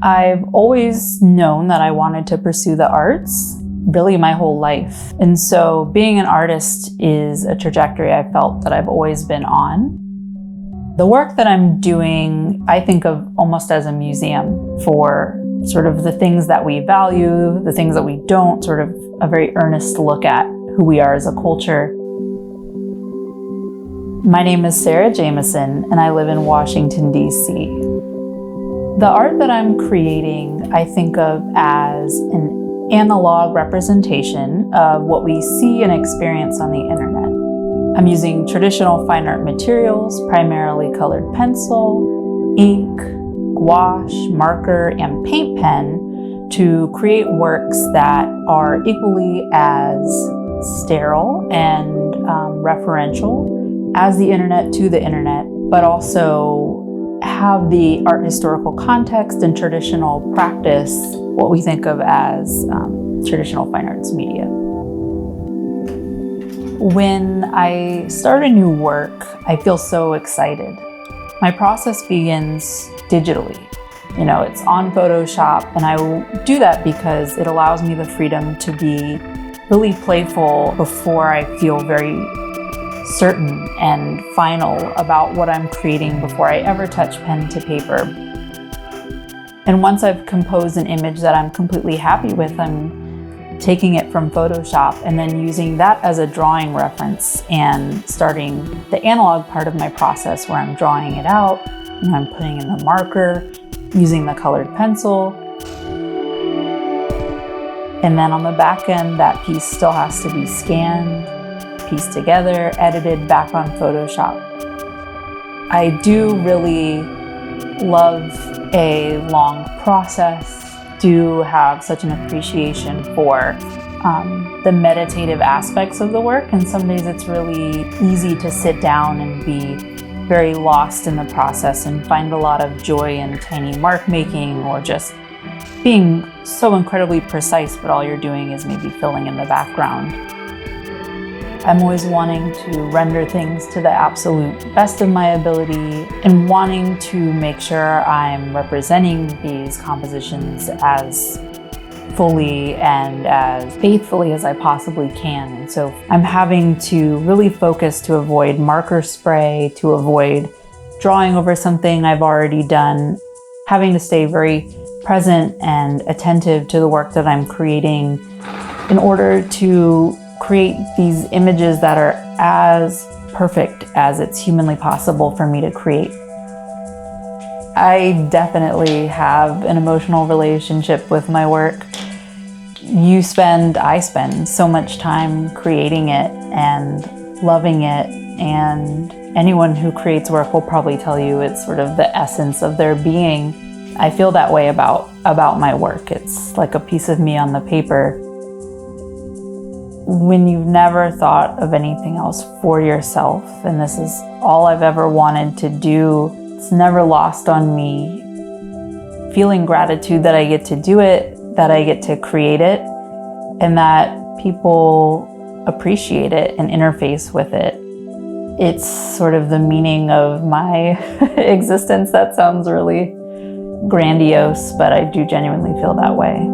I've always known that I wanted to pursue the arts really my whole life. And so being an artist is a trajectory I felt that I've always been on. The work that I'm doing, I think of almost as a museum for sort of the things that we value, the things that we don't, sort of a very earnest look at who we are as a culture. My name is Sarah Jamison, and I live in Washington, D.C. The art that I'm creating, I think of as an analogue representation of what we see and experience on the internet. I'm using traditional fine art materials, primarily colored pencil, ink, gouache, marker, and paint pen to create works that are equally as sterile and referential as the internet to the internet, but also have the art historical context and traditional practice, what we think of as traditional fine arts media. When I start a new work, I feel so excited. My process begins digitally. It's on Photoshop, and I will do that because it allows me the freedom to be really playful before I feel very certain and final about what I'm creating before I ever touch pen to paper. And once I've composed an image that I'm completely happy with, I'm taking it from Photoshop and then using that as a drawing reference and starting the analog part of my process where I'm drawing it out, I'm putting in the marker, using the colored pencil. And then on the back end, that piece still has to be scanned, pieced together, edited back on Photoshop. I do really love a long process, do have such an appreciation for the meditative aspects of the work, and some days it's really easy to sit down and be very lost in the process and find a lot of joy in tiny mark making or just being so incredibly precise, but all you're doing is maybe filling in the background. I'm always wanting to render things to the absolute best of my ability and wanting to make sure I'm representing these compositions as fully and as faithfully as I possibly can. And so I'm having to really focus to avoid marker spray, to avoid drawing over something I've already done, having to stay very present and attentive to the work that I'm creating in order to create these images that are as perfect as it's humanly possible for me to create. I definitely have an emotional relationship with my work. I spend so much time creating it and loving it, and anyone who creates work will probably tell you it's sort of the essence of their being. I feel that way about my work. It's like a piece of me on the paper. When you've never thought of anything else for yourself, and this is all I've ever wanted to do, it's never lost on me feeling gratitude that I get to do it, that I get to create it, and that people appreciate it and interface with it. It's sort of the meaning of my existence. That sounds really grandiose, but I do genuinely feel that way.